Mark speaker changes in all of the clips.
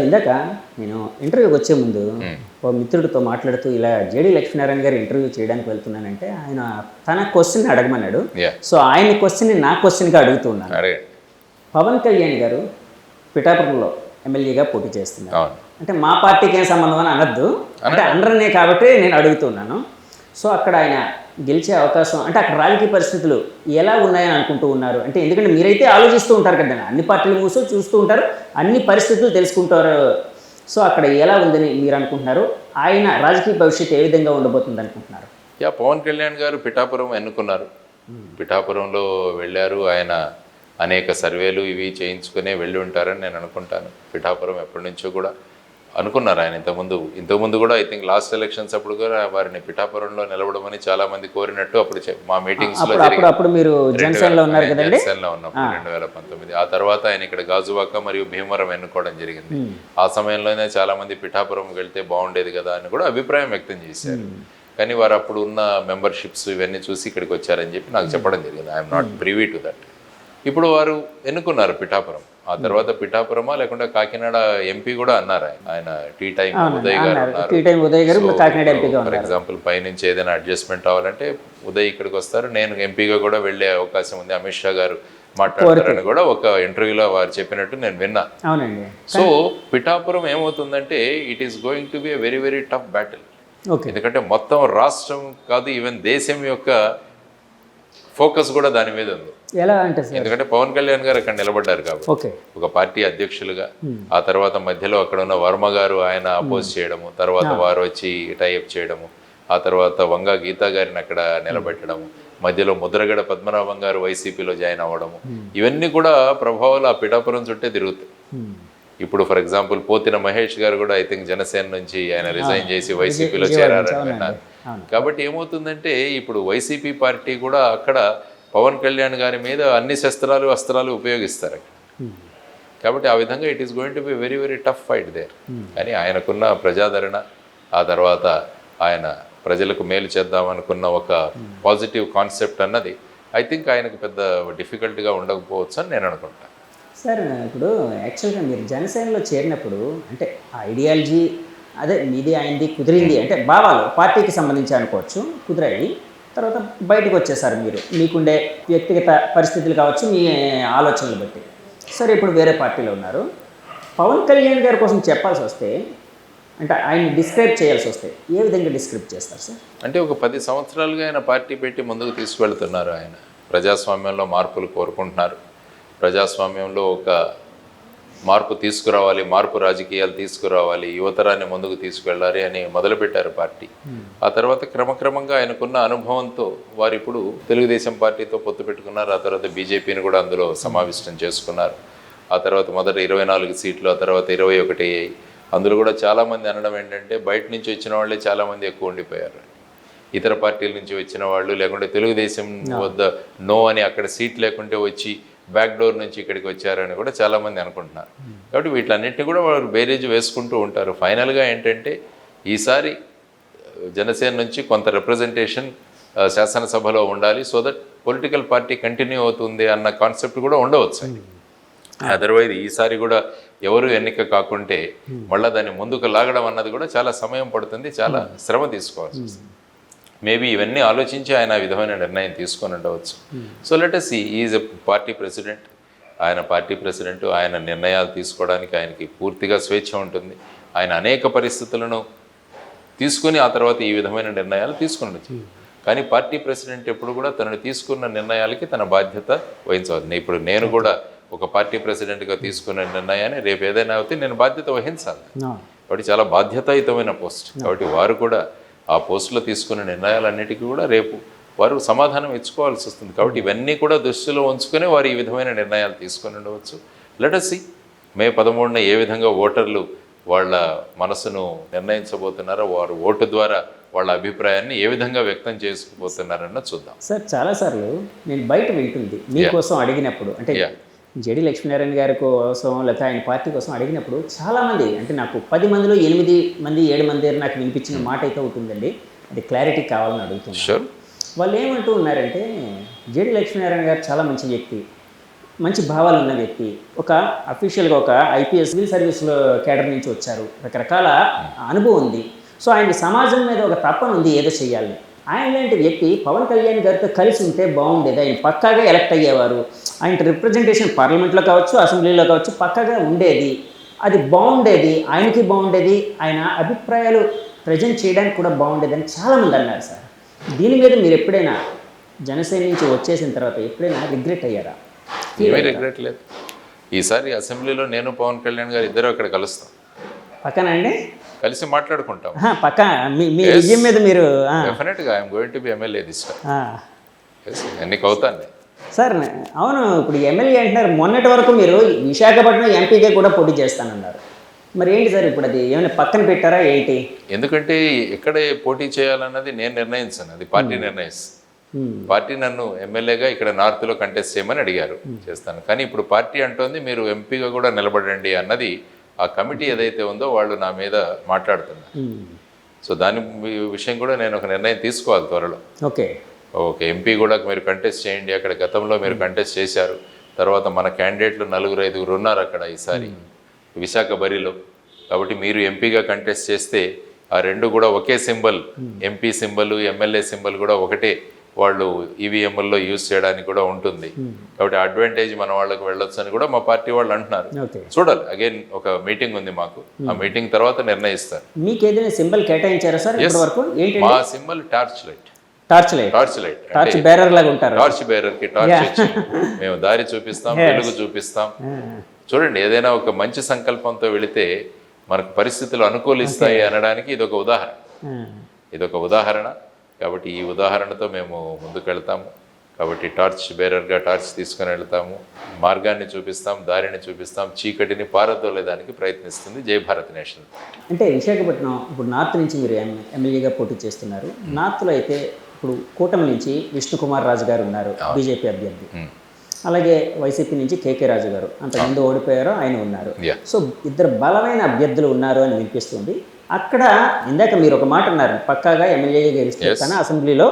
Speaker 1: ఇందాక నేను ఇంటర్వ్యూకి వచ్చే ముందు ఓ మిత్రుడితో మాట్లాడుతూ ఇలా జేడి లక్ష్మీనారాయణ గారు ఇంటర్వ్యూ చేయడానికి వెళ్తున్నానంటే ఆయన తన క్వశ్చన్ అడగమన్నాడు. సో ఆయన క్వశ్చన్ నా క్వశ్చన్గా అడుగుతూ ఉన్నాను. పవన్ కళ్యాణ్ గారు పిఠాపురంలో ఎమ్మెల్యేగా పోటీ చేస్తున్నారు. అంటే మా పార్టీకి ఏం సంబంధం అని అనద్దు, అంటే అనరనే కాబట్టి నేను అడుగుతున్నాను. సో అక్కడ ఆయన గెలిచే అవకాశం అంటే అక్కడ రాజకీయ పరిస్థితులు ఎలా ఉన్నాయని అనుకుంటూ ఉన్నారు అంటే, ఎందుకంటే మీరైతే ఆలోచిస్తూ ఉంటారు కదా, అన్ని పార్టీలు మూసో చూస్తూ ఉంటారు, అన్ని పరిస్థితులు తెలుసుకుంటారు. సో అక్కడ ఎలా ఉందని మీరు అనుకుంటున్నారు? ఆయన రాజకీయ భవిష్యత్తు ఏ విధంగా ఉండబోతుంది అనుకుంటున్నారు?
Speaker 2: పవన్ కళ్యాణ్ గారు పిఠాపురం ఎన్నుకున్నారు. పిఠాపురంలో వెళ్ళారు. ఆయన అనేక సర్వేలు ఇవి చేయించుకునే వెళ్ళి ఉంటారని నేను అనుకుంటాను. పిఠాపురం ఎప్పటి నుంచో కూడా అనుకున్నారు ఆయన. ఇంతకుముందు కూడా ఐ థింక్ లాస్ట్ ఎలక్షన్స్ అప్పుడు కూడా వారిని పిఠాపురంలో నిలబడమని చాలా మంది కోరినట్టు అప్పుడు మా మీటింగ్స్ లో
Speaker 1: జనసేనలో ఉన్నప్పుడు
Speaker 2: 2019. ఆ తర్వాత ఆయన ఇక్కడ గాజువాక మరియు భీమవరం ఎన్నుకోవడం జరిగింది. ఆ సమయంలోనే చాలా మంది పిఠాపురం వెళ్తే బాగుండేది కదా అని కూడా అభిప్రాయం వ్యక్తం చేశారు. కానీ వారు అప్పుడు ఉన్న మెంబర్షిప్స్ ఇవన్నీ చూసి ఇక్కడికి వచ్చారని చెప్పి నాకు చెప్పడం జరిగింది. I'm not privy to that. ఇప్పుడు వారు ఎన్నుకున్నారు పిఠాపురం. ఆ తర్వాత పిఠాపురమా లేకుండా కాకినాడ ఎంపీ కూడా అన్నారు. ఆయన టీ టైం ఉదయ్ గారు ఉన్నారు. ఫర్ ఎగ్జాంపుల్ పైనుంచి ఏదైనా అడ్జస్ట్మెంట్ అవ్వాలంటే ఉదయ్ ఇక్కడికి వస్తారు, నేను ఎంపీగా కూడా వెళ్ళే అవకాశం ఉంది, అమిత్ షా గారు మాట్లాడతారని కూడా ఒక ఇంటర్వ్యూలో వారు చెప్పినట్టు నేను విన్నా. సో పిఠాపురం ఏమవుతుందంటే it is going to B a very very tough battle. ఎందుకంటే మొత్తం రాష్ట్రం కాదు, ఈవెన్ దేశం యొక్క ఫోకస్ కూడా దాని మీద ఉంది. ఎందుకంటే పవన్ కళ్యాణ్ గారు అక్కడ నిలబడ్డారు కాబట్టి ఒక పార్టీ అధ్యక్షులుగా. ఆ తర్వాత మధ్యలో అక్కడ ఉన్న వర్మ గారు ఆయన అపోజ్ చేయడము, తర్వాత వారు వచ్చి టైఅప్ చేయడము, ఆ తర్వాత వంగా గీతా గారిని అక్కడ నిలబెట్టడము, మధ్యలో ముద్రగడ పద్మనాభం గారు వైసీపీలో జాయిన్ అవ్వడము, ఇవన్నీ కూడా ప్రభావాలు ఆ పిఠాపురం చుట్టే తిరుగుతాయి. ఇప్పుడు ఫర్ ఎగ్జాంపుల్ పోతిన మహేష్ గారు కూడా ఐ థింక్ జనసేన నుంచి ఆయన రిజైన్ చేసి వైసీపీలో చేరారని విన్నారు. కాబట్టి ఏమవుతుందంటే ఇప్పుడు వైసీపీ పార్టీ కూడా అక్కడ పవన్ కళ్యాణ్ గారి మీద అన్ని అస్త్రాలు ఉపయోగిస్తారు. కాబట్టి ఆ విధంగా it is going to be very very tough fight there. కానీ ఆయనకున్న ప్రజాదరణ, ఆ తర్వాత ఆయన ప్రజలకు మేలు చేద్దామనుకున్న ఒక పాజిటివ్ కాన్సెప్ట్ అన్నది ఐ థింక్ ఆయనకు పెద్ద డిఫికల్ట్గా ఉండకపోవచ్చు అని నేను అనుకుంటాను.
Speaker 1: సార్ ఇప్పుడు యాక్చువల్గా మీరు జనసేనలో చేరినప్పుడు అంటే ఐడియాలజీ అదే మీది ఆయనది కుదిరింది అంటే భావాలు పార్టీకి సంబంధించి అనుకోవచ్చు, కుదిరాయి. తర్వాత బయటకు వచ్చేసారు మీరు, మీకుండే వ్యక్తిగత పరిస్థితులు కావచ్చు, మీ ఆలోచనలు బట్టి. సరే ఇప్పుడు వేరే పార్టీలో ఉన్నారు. పవన్ కళ్యాణ్ గారి కోసం చెప్పాల్సి వస్తే అంటే ఆయన డిస్క్రైబ్ చేయాల్సి వస్తే ఏ విధంగా డిస్క్రైబ్ చేస్తారు సార్?
Speaker 2: అంటే ఒక 10 సంవత్సరాలుగా ఆయన పార్టీ పెట్టి ముందుకు తీసుకువెళ్తున్నారు. ఆయన ప్రజాస్వామ్యంలో మార్పులు కోరుకుంటున్నారు. ప్రజాస్వామ్యంలో ఒక మార్పు తీసుకురావాలి, మార్పు రాజకీయాలు తీసుకురావాలి, యువతరాన్ని ముందుకు తీసుకువెళ్ళాలి అని మొదలుపెట్టారు పార్టీ. ఆ తర్వాత క్రమక్రమంగా ఆయనకున్న అనుభవంతో వారు ఇప్పుడు తెలుగుదేశం పార్టీతో పొత్తు పెట్టుకున్నారు. ఆ తర్వాత బీజేపీని కూడా అందులో సమావిష్టం చేసుకున్నారు. ఆ తర్వాత మొదట 24 సీట్లు, ఆ తర్వాత 21 అయ్యాయి. అందులో కూడా చాలామంది అనడం ఏంటంటే బయట నుంచి వచ్చిన వాళ్ళే చాలామంది ఎక్కువ ఉండిపోయారు. ఇతర పార్టీల నుంచి వచ్చిన వాళ్ళు, లేకుంటే తెలుగుదేశం వద్ద నో అని అక్కడ సీట్ లేకుంటే వచ్చి బ్యాక్ డోర్ నుంచి ఇక్కడికి వచ్చారని కూడా చాలామంది అనుకుంటున్నారు. కాబట్టి వీటన్నిటిని కూడా వాళ్ళు బేరేజ్ వేసుకుంటూ ఉంటారు. ఫైనల్గా ఏంటంటే ఈసారి జనసేన నుంచి కొంత రిప్రజెంటేషన్ శాసనసభలో ఉండాలి, so that political party continue అవుతుంది అన్న కాన్సెప్ట్ కూడా ఉండవచ్చు అండి. అదర్వైజ్ ఈసారి కూడా ఎవరు ఎన్నిక కాకుంటే మళ్ళీ దాన్ని ముందుకు లాగడం అన్నది కూడా చాలా సమయం పడుతుంది, చాలా శ్రమ తీసుకోవాల్సి వస్తుంది. మేబీ ఇవన్నీ ఆలోచించి ఆయన ఆ విధమైన నిర్ణయం తీసుకొని ఉండవచ్చు. So let us see, is a party president. ఆయన పార్టీ ప్రెసిడెంట్, ఆయన నిర్ణయాలు తీసుకోవడానికి ఆయనకి పూర్తిగా స్వేచ్ఛ ఉంటుంది. ఆయన అనేక పరిస్థితులను తీసుకుని ఆ తర్వాత ఈ విధమైన నిర్ణయాలు తీసుకునొచ్చు. కానీ పార్టీ ప్రెసిడెంట్ ఎప్పుడు కూడా తనను తీసుకున్న నిర్ణయాలకి తన బాధ్యత వహించవద్దు. ఇప్పుడు నేను కూడా ఒక పార్టీ ప్రెసిడెంట్గా తీసుకున్న నిర్ణయాన్ని రేపు ఏదైనా అయితే నేను బాధ్యత వహించాలి. కాబట్టి చాలా బాధ్యతాయుతమైన పోస్ట్. కాబట్టి వారు కూడా ఆ పోస్టులో తీసుకున్న నిర్ణయాలన్నిటికీ కూడా రేపు వారు సమాధానం ఇచ్చుకోవాల్సి వస్తుంది. కాబట్టి ఇవన్నీ కూడా దృష్టిలో ఉంచుకొని వారు ఈ విధమైన నిర్ణయాలు తీసుకొని ఉండవచ్చు. లెట్ us see మే 13న ఏ విధంగా ఓటర్లు వాళ్ళ మనసును నిర్ణయించబోతున్నారో, వారు ఓటు ద్వారా వాళ్ళ అభిప్రాయాన్ని ఏ విధంగా వ్యక్తం చేసుకుపోతున్నారన్న చూద్దాం.
Speaker 1: సార్ చాలాసార్లు నేను బయట వింటుంది మీకోసం అడిగినప్పుడు అంటే జేడి లక్ష్మీనారాయణ గారి కోసం లేకపోతే ఆయన పార్టీ కోసం అడిగినప్పుడు చాలామంది అంటే నాకు 10 మందిలో 8 మంది 7 మంది నాకు వినిపించిన మాట అయితే ఉంటుందండి, అది క్లారిటీ కావాలని అడుగుతున్నారు. వాళ్ళు ఏమంటూ ఉన్నారంటే జేడి లక్ష్మీనారాయణ గారు చాలా మంచి వ్యక్తి, మంచి భావాలు ఉన్న వ్యక్తి, ఒక అఫీషియల్గా ఒక ఐపీఎస్ సివిల్ సర్వీస్లో కేడర్ నుంచి వచ్చారు, రకరకాల అనుభవం ఉంది. సో ఆయనకి సమాజం మీద ఒక తపన ఉంది ఏదో చేయాలని. ఆయన లాంటి వ్యక్తి పవన్ కళ్యాణ్ గారితో కలిసి ఉంటే బాగుండేది. ఆయన పక్కాగా ఎలక్ట్ అయ్యేవారు. ఆయన రిప్రజెంటేషన్ పార్లమెంట్లో కావచ్చు, అసెంబ్లీలో కావచ్చు పక్కాగా ఉండేది. అది బాగుండేది, ఆయనకి బాగుండేది, ఆయన అభిప్రాయాలు ప్రజెంట్ చేయడానికి కూడా బాగుండేదని చాలామంది అన్నారు సార్. దీని మీద మీరు ఎప్పుడైనా జనసేన నుంచి వచ్చేసిన తర్వాత ఎప్పుడైనా రిగ్రెట్ అయ్యారా?
Speaker 2: ఏమీ రిగ్రెట్ లేదు. ఈసారి అసెంబ్లీలో నేను పవన్ కళ్యాణ్ గారు ఇద్దరు అక్కడ కలుస్తాం.
Speaker 1: పక్కన అండి
Speaker 2: కలిసి మాట్లాడుకుంటాం.
Speaker 1: పక్క మీ విజయం మీద మీరు
Speaker 2: డెఫినెట్గా I'm going to B MLA this time. ఎన్నిక అవుతాను
Speaker 1: సార్. అవును, ఇప్పుడు ఎమ్మెల్యే అంటున్నారు. మొన్నటి వరకు మీరు విశాఖపట్నం ఎంపీగా కూడా పోటీ చేస్తానన్నారు. మరి ఏంటి సార్ ఇప్పుడు అది ఏమైనా పక్కన పెట్టారా ఏంటి?
Speaker 2: ఎందుకంటే ఎక్కడ పోటీ చేయాలన్నది నేను నిర్ణయించాను, అది పార్టీ నిర్ణయిస్తాను. పార్టీ నన్ను ఎమ్మెల్యేగా ఇక్కడ నార్త్లో కంటెస్ట్ చేయమని అడిగారు, చేస్తాను. కానీ ఇప్పుడు పార్టీ అంటోంది మీరు ఎంపీగా కూడా నిలబడండి అన్నది ఆ కమిటీ ఏదైతే ఉందో వాళ్ళు నా మీద మాట్లాడుతున్నారు. సో దాని విషయం కూడా నేను ఒక నిర్ణయం తీసుకోవాలి త్వరలో. ఓకే ఎంపీ కూడా మీరు కంటెస్ట్ చేయండి, అక్కడ గతంలో మీరు కంటెస్ట్ చేశారు, తర్వాత మన క్యాండిడేట్లు 4-5 ఉన్నారు అక్కడ ఈసారి విశాఖ బరిలో, కాబట్టి మీరు ఎంపీగా కంటెస్ట్ చేస్తే ఆ రెండు కూడా ఒకే symbol, MP symbol MLA symbol కూడా ఒకటే, వాళ్ళు ఈవీఎంల్లో యూజ్ చేయడానికి కూడా ఉంటుంది. కాబట్టి అడ్వాంటేజ్ మన వాళ్ళకి వెళ్ళొచ్చు అని కూడా మా పార్టీ వాళ్ళు అంటున్నారు. చూడాలి, అగైన్ ఒక మీటింగ్ ఉంది మాకు, ఆ మీటింగ్ తర్వాత నిర్ణయిస్తారు.
Speaker 1: మీకు ఏదైనా సింబల్ కేటాయించారా సార్ ఇప్పటివరకు?
Speaker 2: మా symbol torch light.
Speaker 1: Torch light torch bearer లాగా ఉంటారు.
Speaker 2: టార్చ్ బేరర్కి టార్చ్ ఇచ్చి మేము దారి చూపిస్తాం, వెలుగు చూపిస్తాం. చూడండి, ఏదైనా ఒక మంచి సంకల్పంతో వెళితే మనకు పరిస్థితులు అనుకూలిస్తాయి అనడానికి ఇదొక ఉదాహరణ. కాబట్టి ఈ ఉదాహరణతో మేము ముందుకెళ్తాము. కాబట్టి టార్చ్ బేరర్గా టార్చ్ తీసుకుని వెళ్తాము, మార్గాన్ని చూపిస్తాం, దారిని చూపిస్తాం, చీకటిని పారదోలేదానికి ప్రయత్నిస్తుంది జై భారత్ నేషనల్.
Speaker 1: అంటే విశాఖపట్నం ఇప్పుడు నార్త్ నుంచి మీరు ఎమ్మెల్యేగా పోటీ చేస్తున్నారు. నార్త్లో అయితే ఇప్పుడు కూటమి నుంచి విష్ణుకుమార్ రాజు గారు ఉన్నారు, బీజేపీ అభ్యర్థి. అలాగే వైసీపీ నుంచి కేకే రాజు గారు, అంతకుముందు ఓడిపోయారో ఆయన ఉన్నారు. సో ఇద్దరు బలమైన అభ్యర్థులు ఉన్నారు అని వినిపిస్తుంది. అక్కడ ఇందాక మీరు ఒక మాట అన్నారు, పక్కాగా ఎమ్మెల్యేగా గెలుస్తాను, అసెంబ్లీలో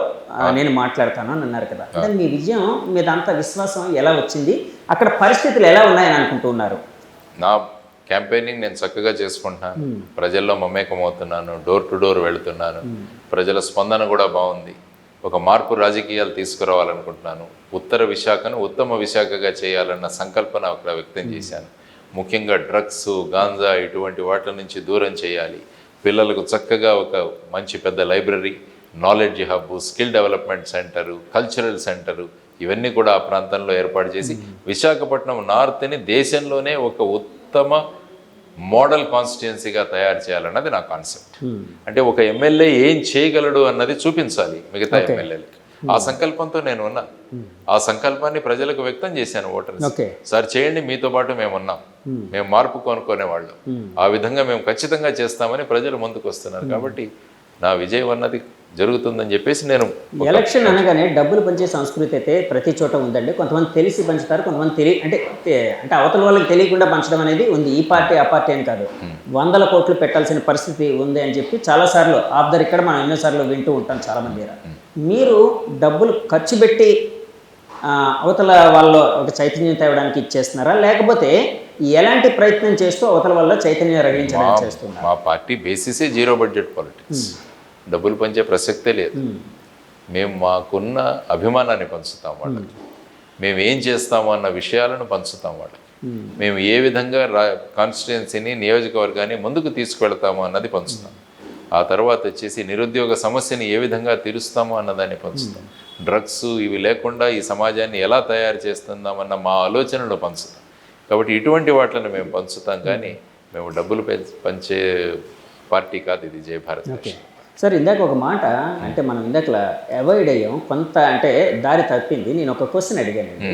Speaker 1: నేను మాట్లాడతాను అని అన్నారు కదా. అంటే మీ విజయం మీద అంత విశ్వాసం ఎలా వచ్చింది? అక్కడ పరిస్థితులు ఎలా ఉన్నాయని అనుకుంటూ ఉన్నారు?
Speaker 2: నా క్యాంపెయినింగ్ నేను చక్కగా చేసుకుంటున్నాను, ప్రజల్లో మమేకమవుతున్నాను, డోర్ టు డోర్ వెళుతున్నాను, ప్రజల స్పందన కూడా బాగుంది. ఒక మార్పు రాజకీయాలు తీసుకురావాలనుకుంటున్నాను. ఉత్తర విశాఖను ఉత్తమ విశాఖగా చేయాలన్న సంకల్పన అక్కడ వ్యక్తం చేశాను. ముఖ్యంగా డ్రగ్స్, గాంజా ఇటువంటి వాటి నుంచి దూరం చేయాలి. పిల్లలకు చక్కగా ఒక మంచి పెద్ద library, knowledge hub, skill development centre, cultural centre ఇవన్నీ కూడా ఆ ప్రాంతంలో ఏర్పాటు చేసి విశాఖపట్నం నార్త్ని దేశంలోనే ఒక ఉత్తమ మోడల్ కాన్స్టిట్యుయెన్సీగా తయారు చేయాలన్నది నా కాన్సెప్ట్. అంటే ఒక ఎమ్మెల్యే ఏం చేయగలడు అన్నది చూపించాలి మిగతా ఎమ్మెల్యేలకి. ఆ సంకల్పంతో నేను ఉన్నా. ఆ సంకల్పాన్ని ప్రజలకు వ్యక్తం చేశాను ఓటర్స్. సార్ చేయండి, మీతో పాటు మేము ఉన్నాం, మేము మార్పు కొనుక్కునే వాళ్ళం, ఆ విధంగా మేము ఖచ్చితంగా చేస్తామని ప్రజలు ముందుకు వస్తున్నారు. కాబట్టి నా విజయం అన్నది జరుగుతుందని చెప్పేసి నేను
Speaker 1: ఎలక్షన్ అనగానే డబ్బులు పంచే సంస్కృతి అయితే ప్రతి చోట ఉందండి. కొంతమంది తెలిసి పంచుతారు, కొంతమంది అంటే అవతల వాళ్ళకి తెలియకుండా పంచడం అనేది ఉంది. ఈ పార్టీ ఆ పార్టీ అని కాదు, 100 కోట్లు పెట్టాల్సిన పరిస్థితి ఉంది అని చెప్పి చాలాసార్లు ఆఫ్ ద రికార్డ్ మనం ఎన్నోసార్లు వింటూ ఉంటాం చాలామంది. మీరు డబ్బులు ఖర్చు పెట్టి అవతల వాళ్ళు ఒక చైతన్యం తేవడానికి ఇచ్చేస్తున్నారా, లేకపోతే ఎలాంటి ప్రయత్నం చేస్తూ అవతల వల్ల చైతన్యం రగిలించడానికి చేస్తున్నారు?
Speaker 2: మా పార్టీ బేసిసే జీరో బడ్జెట్ పాలిటిక్స్, డబ్బులు పంచే ప్రసక్తే లేదు. మేము మాకున్న అభిమానాన్ని పంచుతాం వాళ్ళకి, మేము ఏం చేస్తాము అన్న విషయాలను పంచుతాం వాళ్ళకి, మేము ఏ విధంగా కాన్స్టిట్యుయెన్సీని, నియోజకవర్గాన్ని ముందుకు తీసుకువెళ్తాము అన్నది పంచుతాం. ఆ తర్వాత వచ్చేసి నిరుద్యోగ సమస్యని ఏ విధంగా తీరుస్తాము అన్నదాన్ని పంచుతాం. డ్రగ్స్ ఇవి లేకుండా ఈ సమాజాన్ని ఎలా తయారు చేస్తుందామన్న మా ఆలోచనలు పంచుతాం. కాబట్టి ఇటువంటి వాటిని మేము పంచుతాం, కానీ మేము డబ్బులు పంచే పార్టీ కాదు ఇది జై భారత్.
Speaker 1: సార్ ఇందాక ఒక మాట అంటే మనం ఇందాక అవాయిడ్ అయ్యాం కొంత, అంటే దారి తప్పింది. నేను ఒక క్వశ్చన్ అడిగానండి.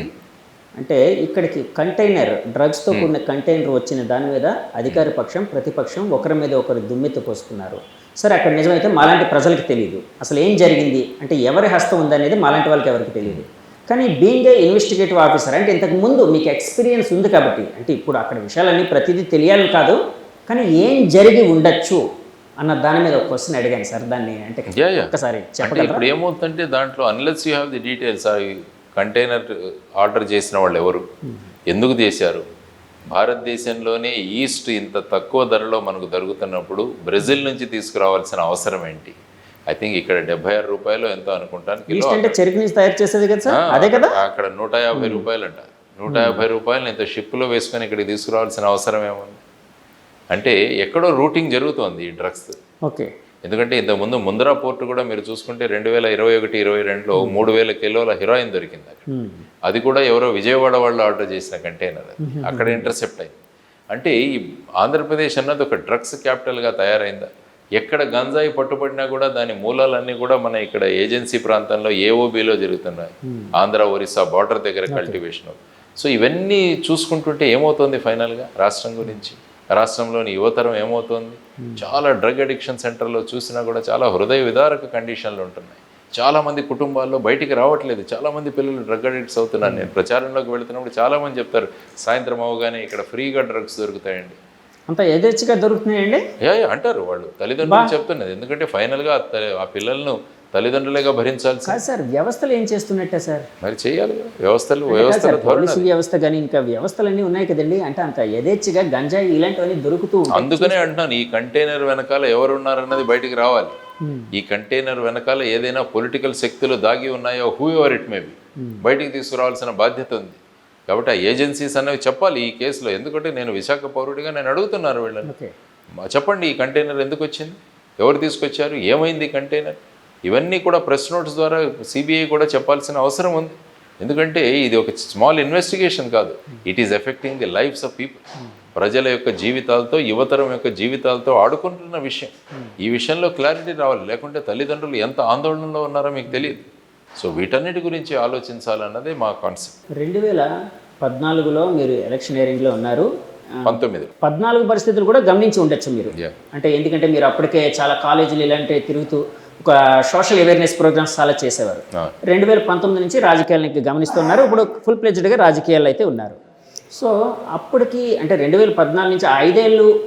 Speaker 1: అంటే ఇక్కడికి కంటైనర్, డ్రగ్స్తో కూడిన కంటైనర్ వచ్చిన దాని మీద అధికార పక్షం ప్రతిపక్షం ఒకరి మీద ఒకరు దుమ్మెత్తి పోసుకున్నారు. సరే అక్కడ నిజమైతే మాలాంటి ప్రజలకు తెలియదు అసలు ఏం జరిగింది, అంటే ఎవరి హస్తం ఉందనేది మాలాంటి వాళ్ళకి ఎవరికి తెలియదు. కానీ బీయింగ్ ఏ ఇన్వెస్టిగేటివ్ ఆఫీసర్ అంటే ఇంతకు ముందు మీకు ఎక్స్పీరియన్స్ ఉంది కాబట్టి, అంటే ఇప్పుడు అక్కడ విషయాలన్నీ ప్రతిదీ తెలియాలని కాదు, కానీ ఏం జరిగి ఉండొచ్చు అన్న దాని మీద ఒక క్వశ్చన్ అడిగాను సార్. దాన్ని అంటే ఒక్కసారి చెప్పండి.
Speaker 2: ఇప్పుడు ఏమవుతుందంటే దాంట్లో unless you have the details, container order చేసిన వాళ్ళు ఎవరు, ఎందుకు చేశారు? భారతదేశంలోనే ఈస్ట్ ఇంత తక్కువ ధరలో మనకు దొరుకుతున్నప్పుడు బ్రెజిల్ నుంచి తీసుకురావాల్సిన అవసరం ఏంటి? ఐ థింక్ ఇక్కడ 76 రూపాయలు ఎంతో అనుకుంటాను కిలో.
Speaker 1: ఈస్ట్ అంటే చెరుకు నుంచి తయారు చేసేది కదా సార్, అదే కదా.
Speaker 2: అక్కడ 150 రూపాయలు అంట. 150 రూపాయలు ఇంత షిప్లో వేసుకొని ఇక్కడికి తీసుకురావాల్సిన అవసరం ఏముంది? అంటే ఎక్కడో రూటింగ్ జరుగుతోంది ఈ డ్రగ్స్.
Speaker 1: ఓకే.
Speaker 2: ఎందుకంటే ఇంతకుముందు ముంద్రా పోర్టు కూడా మీరు చూసుకుంటే 2021-22లో 3000 కిలోల హీరోయిన్ దొరికింది అక్కడ. అది కూడా ఎవరో విజయవాడ వాళ్ళు ఆర్డర్ చేసిన కంటైనర్, అది అక్కడ ఇంటర్సెప్ట్ అయింది. అంటే ఈ ఆంధ్రప్రదేశ్ అన్నది ఒక డ్రగ్స్ క్యాపిటల్గా తయారైందా? ఎక్కడ గంజాయి పట్టుబడినా కూడా దాని మూలాలన్నీ కూడా మన ఇక్కడ ఏజెన్సీ ప్రాంతంలో ఏఓబిలో జరుగుతున్నాయి. ఆంధ్ర ఒరిస్సా బార్డర్ దగ్గర కల్టివేషన్. సో ఇవన్నీ చూసుకుంటుంటే ఏమవుతుంది ఫైనల్గా రాష్ట్రం గురించి, రాష్ట్రంలోని యువతరం ఏమవుతోంది? చాలా డ్రగ్ అడిక్షన్ సెంటర్లో చూసినా కూడా చాలా హృదయ విదారక కండిషన్లు ఉంటున్నాయి. చాలామంది కుటుంబాల్లో బయటికి రావట్లేదు, చాలామంది పిల్లలు డ్రగ్ అడిక్ట్స్ అవుతున్నారు. నేను ప్రచారంలోకి వెళుతున్నప్పుడు చాలామంది చెప్తారు, సాయంత్రం అవగానే ఇక్కడ ఫ్రీగా డ్రగ్స్ దొరుకుతాయండి,
Speaker 1: అంత యథేచ్ఛగా దొరుకుతున్నాయండి
Speaker 2: అంటారు వాళ్ళు. తల్లిదండ్రులు చెప్తున్నది. ఎందుకంటే ఫైనల్గా ఆ పిల్లలను తల్లిదండ్రులుగా భరించాల్సి.
Speaker 1: కాదు సార్, వ్యవస్థలు ఏం చేస్తున్నట్టే సార్?
Speaker 2: మరి చేయాలి వ్యవస్థల
Speaker 1: పోలీసు వ్యవస్థ కానీ ఇంకా వ్యవస్థలన్నీ ఉన్నాయి కదండి. అంటే అంత యథేచ్ఛగా గంజాయి ఇలాంటివన్నీ దొరుకుతూ ఉంటాయి.
Speaker 2: అందుకనే అంటున్నాను, ఈ కంటైనర్ వెనకాల ఎవరున్నారన్నది బయటికి రావాలి. ఈ కంటైనర్ వెనకాల ఏదైనా పొలిటికల్ శక్తులు దాగి ఉన్నాయో, who ever it may be, బయటికి తీసుకురావాల్సిన బాధ్యత ఉంది. కాబట్టి ఆ ఏజెన్సీస్ అనేవి చెప్పాలి ఈ కేసులో. ఎందుకంటే నేను విశాఖ పౌరుడిగా నేను అడుగుతున్నాను వీళ్ళని, చెప్పండి ఈ కంటైనర్ ఎందుకు వచ్చింది, ఎవరు తీసుకొచ్చారు, ఏమైంది ఈ కంటైనర్? ఇవన్నీ కూడా ప్రెస్ నోట్స్ ద్వారా సిబిఐ కూడా చెప్పాల్సిన అవసరం ఉంది. ఎందుకంటే ఇది ఒక స్మాల్ ఇన్వెస్టిగేషన్ కాదు, it is affecting the lives of people. ప్రజల యొక్క జీవితాలతో, యువతరం యొక్క జీవితాలతో ఆడుకుంటున్న విషయం. ఈ విషయంలో క్లారిటీ రావాలి, లేకుంటే తల్లిదండ్రులు ఎంత ఆందోళనలో ఉన్నారో మీకు తెలియదు. సో వీటన్నిటి గురించి ఆలోచించాలన్నదే మా కాన్సెప్ట్.
Speaker 1: 2014లో మీరు ఎలక్షనీరింగ్లో ఉన్నారు.
Speaker 2: 14
Speaker 1: పరిస్థితులు కూడా గమనించి ఉండొచ్చు మీరు. అంటే ఎందుకంటే మీరు అప్పటికే చాలా కాలేజీలు ఇలాంటివి తిరుగుతూ ఒక సోషల్ అవేర్నెస్ ప్రోగ్రామ్స్ చాలా చేసేవారు. 2019 నుంచి రాజకీయాలను గమనిస్తున్నారు. ఇప్పుడు ఫుల్ ప్లెజ్డ్గా రాజకీయాలు అయితే ఉన్నారు. సో అప్పటికి అంటే 2014 నుంచి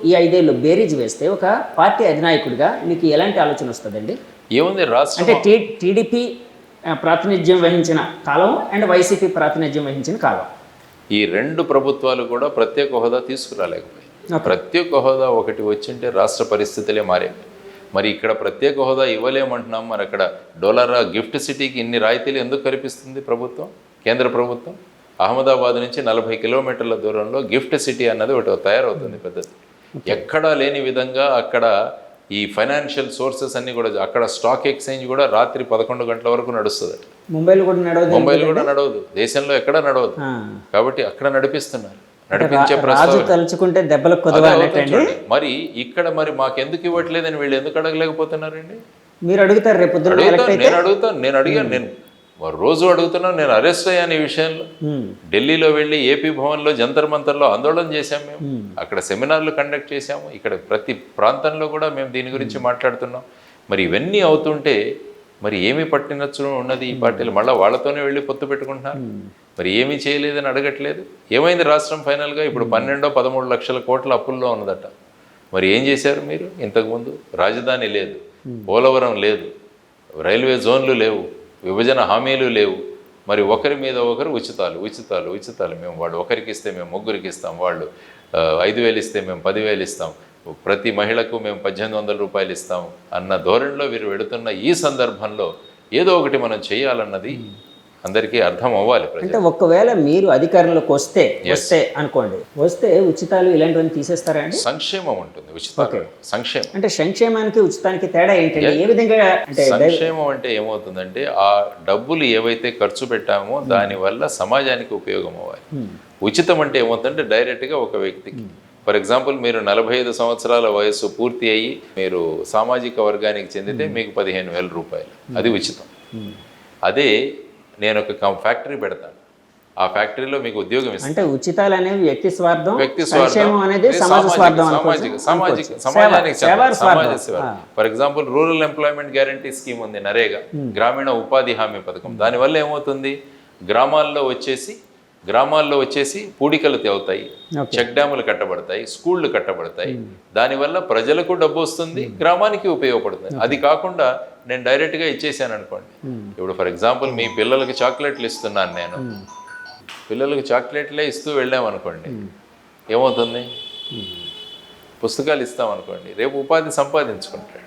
Speaker 1: ఈ ఐదేళ్ళు బేరీజ్ వేస్తే ఒక పార్టీ అధినాయకుడిగా మీకు ఎలాంటి ఆలోచన వస్తుందండి?
Speaker 2: ఏముంది, రాష్ట్రం
Speaker 1: అంటే టీడీపీ ప్రాతినిధ్యం వహించిన కాలం అండ్ వైసీపీ ప్రాతినిధ్యం వహించిన కాలం,
Speaker 2: ఈ రెండు ప్రభుత్వాలు కూడా ప్రత్యేక హోదా తీసుకురాలేకపోయాయి. ప్రత్యేక హోదా ఒకటి వచ్చింటే రాష్ట్ర పరిస్థితులే మారేవి. మరి ఇక్కడ ప్రత్యేక హోదా ఇవ్వలేమంటున్నాం. మరి అక్కడ డోలారా గిఫ్ట్ సిటీకి ఇన్ని రాయితీలు ఎందుకు కల్పిస్తుంది ప్రభుత్వం, కేంద్ర ప్రభుత్వం? అహ్మదాబాద్ నుంచి 40 కిలోమీటర్ల దూరంలో గిఫ్ట్ సిటీ అన్నది ఒకటి తయారవుతుంది పెద్దది. ఎక్కడా లేని విధంగా అక్కడ ఈ ఫైనాన్షియల్ సోర్సెస్ అన్నీ కూడా, అక్కడ స్టాక్ ఎక్స్చేంజ్ కూడా రాత్రి 11 గంటల వరకు నడుస్తుంది.
Speaker 1: ముంబైలో కూడా నడవదు,
Speaker 2: దేశంలో ఎక్కడ నడవదు. కాబట్టి అక్కడ నడిపిస్తున్నారు. నడిపించే
Speaker 1: తలుచుకుంటే దెబ్బలకు కొదవ అన్నట్టండి.
Speaker 2: మరి ఇక్కడ మరి మాకెందుకు ఇవ్వట్లేదని వీళ్ళు ఎందుకు అడగలేకపోతున్నారండి?
Speaker 1: మీరు అడుగుతారు రేపు
Speaker 2: నేను అడిగాను, నేను రోజు అడుగుతున్నాను. నేను అరెస్ట్ అయ్యాను ఈ విషయంలో. ఢిల్లీలో వెళ్ళి ఏపీ భవన్లో జంతర్ మంతర్లో ఆందోళన చేశాము మేము. అక్కడ సెమినార్లు కండక్ట్ చేశాము. ఇక్కడ ప్రతి ప్రాంతంలో కూడా మేము దీని గురించి మాట్లాడుతున్నాం. మరి ఇవన్నీ అవుతుంటే మరి ఏమి పట్టినచ్చు ఉన్నది ఈ పార్టీలు? మళ్ళీ వాళ్ళతోనే వెళ్ళి పొత్తు పెట్టుకుంటున్నారు. మరి ఏమీ చేయలేదని అడగట్లేదు. ఏమైంది రాష్ట్రం ఫైనల్గా? ఇప్పుడు 12-13 లక్షల కోట్ల అప్పుల్లో ఉన్నదట. మరి ఏం చేశారు మీరు? ఇంతకుముందు రాజధాని లేదు, పోలవరం లేదు, రైల్వే జోన్లు లేవు, విభజన హామీలు లేవు. మరి ఒకరి మీద ఒకరు ఉచితాలు. మేము వాళ్ళు ఒకరికి ఇస్తే మేము ముగ్గురికి ఇస్తాం, వాళ్ళు 5,000 ఇస్తే మేము 10,000 ఇస్తాం, ప్రతి మహిళకు మేము 1,800 రూపాయలు ఇస్తాం అన్న ధోరణిలో వీరు వెడుతున్న ఈ సందర్భంలో ఏదో ఒకటి మనం చేయాలన్నది అందరికీ అర్థం అవ్వాలి.
Speaker 1: అంటే ఒకవేళ మీరు అధికారంలోకి వస్తే అనుకోండి, వస్తే ఉచితాలు ఇలాంటివన్నీ తీసేస్తారా అండి?
Speaker 2: సంక్షేమం ఉంటుంది, ఉచితాలు సంక్షేమం.
Speaker 1: అంటే సంక్షేమానికి ఉచితానికి తేడా ఏంటంటే ఏ విధంగా? అంటే
Speaker 2: సంక్షేమం అంటే ఏమవుతుందంటే ఆ డబ్బులు ఏవైతే ఖర్చు పెట్టామో దానివల్ల సమాజానికి ఉపయోగం అవ్వాలి. ఉచితం అంటే ఏమవుతుందంటే డైరెక్ట్గా ఒక వ్యక్తికి, ఫర్ ఎగ్జాంపుల్ మీరు 45 సంవత్సరాల వయస్సు పూర్తి అయ్యి మీరు సామాజిక వర్గానికి చెందితే మీకు 15,000 రూపాయలు, అది ఉచితం. అదే నేను ఒక ఫ్యాక్టరీ పెడతాను, ఆ ఫ్యాక్టరీలో మీకు ఉద్యోగం ఇస్తాను.
Speaker 1: అంటే ఉచితాలు అనేవి వ్యక్తి స్వార్థం అనేది
Speaker 2: సమాజానికి సమాజ సేవ. For example rural employment guarantee scheme ఉంది, నరేగా గ్రామీణ ఉపాధి హామీ పథకం. దానివల్ల ఏమవుతుంది, గ్రామాల్లో వచ్చేసి గ్రామాల్లో వచ్చేసి పూడికలు తేవుతాయి,
Speaker 1: Okay.
Speaker 2: చెక్ డ్యాములు కట్టబడతాయి, స్కూళ్ళు కట్టబడతాయి. దానివల్ల ప్రజలకు డబ్బు వస్తుంది, గ్రామానికి ఉపయోగపడుతుంది. అది కాకుండా నేను డైరెక్ట్గా ఇచ్చేసాను అనుకోండి. ఇప్పుడు ఫర్ ఎగ్జాంపుల్ మీ పిల్లలకి చాక్లెట్లు ఇస్తున్నాను నేను, పిల్లలకి చాక్లెట్లే ఇస్తూ వెళ్ళామనుకోండి, ఏమవుతుంది? పుస్తకాలు ఇస్తామనుకోండి, రేపు ఉపాధి సంపాదించుకుంటాడు.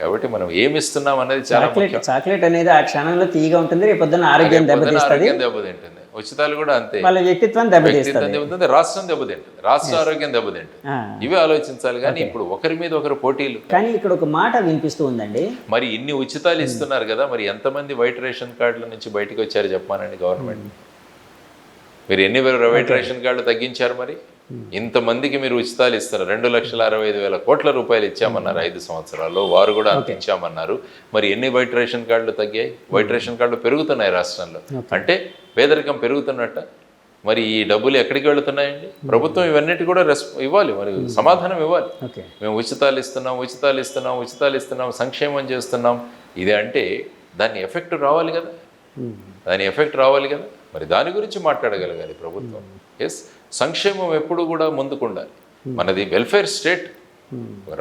Speaker 2: కాబట్టి మనం ఏమి ఇస్తున్నాం అనేది చాలా ముఖ్యం.
Speaker 1: చాక్లెట్ అనేది ఆ క్షణంలో తీయగా ఉంటుంది, రేపు పొద్దున్న ఆరోగ్యం దెబ్బతిస్తుంది,
Speaker 2: ఆరోగ్యం దెబ్బతింటుంది. ఉచితాలు కూడా అంతే,
Speaker 1: వాళ్ళ వ్యక్తిత్వాన్ని దెబ్బతీస్తుంది,
Speaker 2: దెబ్బతింటుంది, రాష్ట్రం దెబ్బతింటుంది, రాష్ట్ర ఆరోగ్యం దెబ్బతింటుంది. ఇవే ఆలోచించాలి కానీ ఇప్పుడు ఒకరి మీద ఒకరు పోటీలు.
Speaker 1: కానీ ఇక్కడ ఒక మాట వినిపిస్తూ ఉందండి,
Speaker 2: మరి ఇన్ని ఉచితాలు ఇస్తున్నారు కదా, మరి ఎంతమంది వైట్ రేషన్ కార్డుల నుంచి బయటకు వచ్చారు చెప్పానండి గవర్నమెంట్? మీరు ఎన్ని వైట్ రేషన్ కార్డులు తగ్గించారు? మరి ఇంతమందికి మీరు ఉచితాలు ఇస్తున్నారు. 2,65,000 కోట్ల రూపాయలు ఇచ్చామన్నారు 5 సంవత్సరాల్లో, వారు కూడా అంత ఇచ్చామన్నారు. మరి ఎన్ని వైట్ రేషన్ కార్డులు తగ్గాయి? వైట్ రేషన్ కార్డులు పెరుగుతున్నాయి రాష్ట్రంలో, అంటే పేదరికం పెరుగుతున్నట్ట. మరి ఈ డబ్బులు ఎక్కడికి వెళుతున్నాయండి? ప్రభుత్వం ఇవన్నిటి కూడా ఇవ్వాలి, మరి సమాధానం ఇవ్వాలి. మేము ఉచితాలు ఇస్తున్నాం, సంక్షేమం చేస్తున్నాం, ఇదే అంటే దాని ఎఫెక్ట్ రావాలి కదా, మరి దాని గురించి మాట్లాడగలగాలి ప్రభుత్వం. ఎస్, సంక్షేమం ఎప్పుడు కూడా ముందుకుండాలి. మనది వెల్ఫేర్ స్టేట్,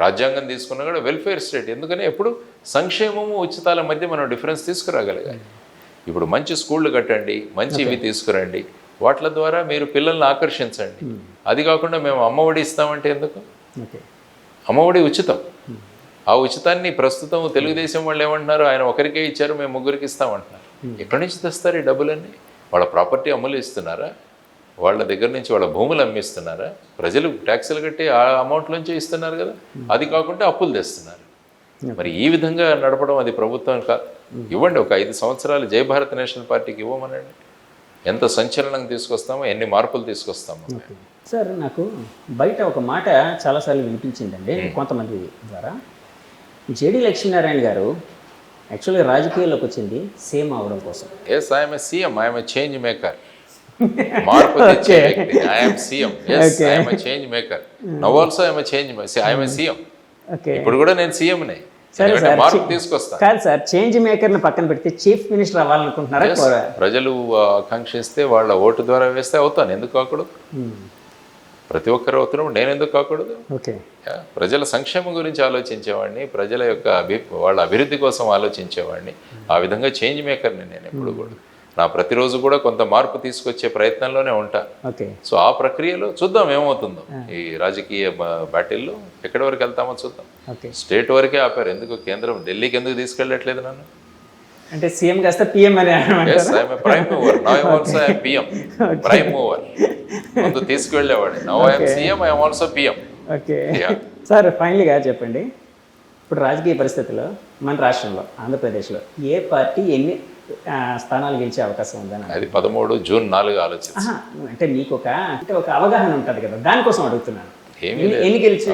Speaker 2: రాజ్యాంగం తీసుకున్నా కూడా వెల్ఫేర్ స్టేట్. ఎందుకని ఎప్పుడు సంక్షేమము ఉచితాల మధ్య మనం డిఫరెన్స్ తీసుకురాగలగాలి. ఇప్పుడు మంచి స్కూళ్ళు కట్టండి, మంచి ఇవి తీసుకురండి, వాటి ద్వారా మీరు పిల్లల్ని ఆకర్షించండి. అది కాకుండా మేము అమ్మఒడి ఇస్తామంటే ఎందుకు? అమ్మఒడి ఉచితం. ఆ ఉచితాన్ని ప్రస్తుతం తెలుగుదేశం వాళ్ళు ఏమంటున్నారు, ఆయన ఒకరికే ఇచ్చారు, మేము 3కి ఇస్తామంటున్నారు. ఎక్కడి నుంచి తెస్తారు ఈ డబ్బులన్నీ? వాళ్ళ ప్రాపర్టీ అమ్ములు ఇస్తున్నారా? వాళ్ళ దగ్గర నుంచి వాళ్ళ భూములు అమ్మిస్తున్నారా? ప్రజలు ట్యాక్సులు కట్టి ఆ అమౌంట్ నుంచే ఇస్తున్నారు కదా. అది కాకుండా అప్పులు తెస్తున్నారు. మరి ఈ విధంగా నడపడం అది ప్రభుత్వం ఇవ్వండి. ఒక 5 సంవత్సరాలు జై భారత్ నేషనల్ పార్టీకి ఇవ్వమనండి. ఎంత సంచలనం తీసుకొస్తామో, ఎన్ని మార్పులు తీసుకొస్తామో.
Speaker 1: సార్, నాకు బయట ఒక మాట చాలాసార్లు వినిపించిందండి కొంతమంది ద్వారా. జేడి లక్ష్మీనారాయణ గారు యాక్చువల్గా రాజకీయాల్లోకి వచ్చింది సేమ్ అవడం కోసం.
Speaker 2: Yes, I'm a CM, I'm a change maker. మార్పు తెచ్చే వ్యక్తి. I'm CM. Yes, I'm a change maker. Now also I'm a change, I'm a CM. ఇప్పుడు కూడా నేను సీఎంనే. మార్పు తీసుకొస్తా.
Speaker 1: కాదు సార్, చేంజ్ మేకర్ ని పక్కన పెడితే చీఫ్ మినిస్టర్ అవ్వాలనుకుంటున్నారా?
Speaker 2: ప్రజలు ఆకాంక్షిస్తే వాళ్ళ ఓటు ద్వారా వేస్తే అవుతాను, ఎందుకు కాకూడదు? ప్రతి ఒక్కరు అవుతున్నాడు, నేను ఎందుకు కాకూడదు? ప్రజల సంక్షేమం గురించి ఆలోచించేవాడిని, ప్రజల యొక్క వాళ్ళ అభివృద్ధి కోసం ఆలోచించేవాడిని. ఆ విధంగా చేంజ్ మేకర్ని నేను ఎప్పుడు కూడా. నా ప్రతిరోజు కూడా కొంత మార్పు తీసుకొచ్చే ప్రయత్నంలోనే ఉంటా. సో ఆ ప్రక్రియలో చూద్దాం ఏమవుతుందో. ఈ రాజకీయ బ్యాటిల్లో ఎక్కడి వరకు వెళ్తామో చూద్దాం. స్టేట్ వరకే ఆపారు, ఎందుకు కేంద్రం ఢిల్లీకి ఎందుకు తీసుకెళ్ళట్లేదు నన్ను?
Speaker 1: అంటే సీఎం కాస్త పిఎం అని.
Speaker 2: Prime mover. Now I'm also PM. Prime mover. ముందు తీసుకువెళ్ళేవాడు. Now I'm CM, I'm also PM.
Speaker 1: Okay sir, ఫైనల్గా చెప్పండి, ఇప్పుడు రాజకీయ పరిస్థితుల్లో మన రాష్ట్రంలో ఆంధ్రప్రదేశ్లో ఏ పార్టీ ఎన్ని స్థానాలు గెలిచే అవకాశం ఉందని?
Speaker 2: అది 13 జూన్ 4 ఆలోచన.
Speaker 1: అంటే మీకు ఒక అవగాహన ఉంటుంది కదా, దానికోసం అడుగుతున్నాను. ఎన్ని గెలవచ్చు?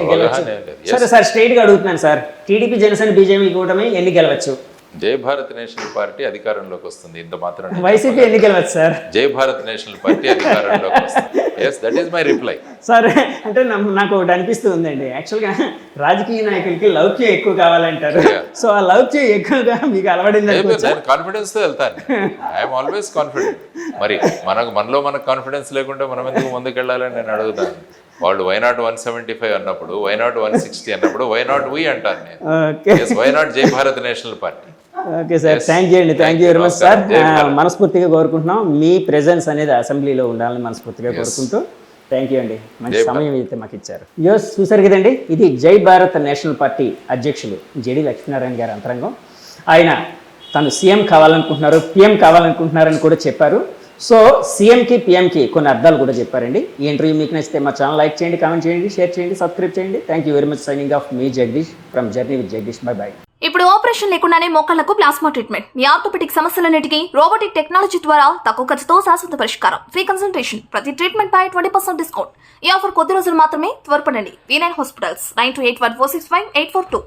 Speaker 1: సరే సార్, స్ట్రైట్గా అడుగుతున్నాను సార్. టీడీపీ, జనసేన, బీజేపీ కూటమి ఎన్ని గెలవచ్చు?
Speaker 2: జై భారత్ నేషనల్ పార్టీ అధికారంలోకి వస్తుంది. ఇంత మాత్రం.
Speaker 1: వైసీపీ ఎన్ని గెలవచ్చు సార్?
Speaker 2: జై భారత్ నేషనల్ పార్టీ అధికారంలోకి వస్తుంది. Yes, that is my reply.
Speaker 1: సరే, అంటే నాకు ఒకటి అనిపిస్తూ ఉందండి, యాక్చువల్గా రాజకీయ నాయకులకి లౌక్యం ఎక్కువ కావాలంటారు. సో ఆ లౌక్యం ఎక్కువగా మీకు అలవడింది.
Speaker 2: నేను కాన్ఫిడెన్స్తో వెళ్తాను. I'm always confident. మరి మనలో మనకు కాన్ఫిడెన్స్ లేకుండా మనం ఎందుకు ముందుకు వెళ్ళాలని నేను అడుగుతాను. వాళ్ళు వైనాట్ 175 అన్నప్పుడు, వైనాట్ 160 అన్నప్పుడు వైనాట్ వి అంటారు నేను. Why not Jai Bharat National Party.
Speaker 1: Okay sir, thank you అండి. Thank you very much sir. మనస్ఫూర్తిగా కోరుకుంటున్నాం మీ ప్రెజెన్స్ అనేది అసెంబ్లీలో ఉండాలని మనస్ఫూర్తిగా కోరుకుంటూ థ్యాంక్ యూ అండి. మంచి సమయం అయితే మాకు ఇచ్చారు. చూసారు కదండి, ఇది జై భారత్ నేషనల్ పార్టీ అధ్యక్షులు జేడి లక్ష్మీనారాయణ గారి అంతరంగం. ఆయన తను సీఎం కావాలనుకుంటున్నారు, పిఎం కావాలనుకుంటున్నారని కూడా చెప్పారు. సో సీఎంకి, పిఎంకి కొన్ని అర్థాలు కూడా చెప్పారండి. ఈ ఇంటర్వ్యూ మీకు నచ్చితే మా ఛానల్ లైక్ చేయండి, కామెంట్ చేయండి, షేర్ చేయండి, సబ్స్క్రైబ్ చేయండి. Thank you very much. Signing off me Jagadish from journey with Jagadish. By by.
Speaker 3: ఇప్పుడు ఆపరేషన్ లేకుండానే మోకాళ్లకు ప్లాస్మా ట్రీట్మెంట్. మీ ఆర్థోపెటిక్ సమస్యలన్నిటికీ రోబోటిక్ టెక్నాలజీ ద్వారా తక్కువ ఖర్చుతో శాశ్వత పరిష్కారం. Free consultation. ప్రతి ట్రీట్మెంట్ పై 20% డిస్కౌంట్. ఈ ఆఫర్ కొద్ది రోజులు మాత్రమే. త్వరపడండి. V9 hospitals 9281465842.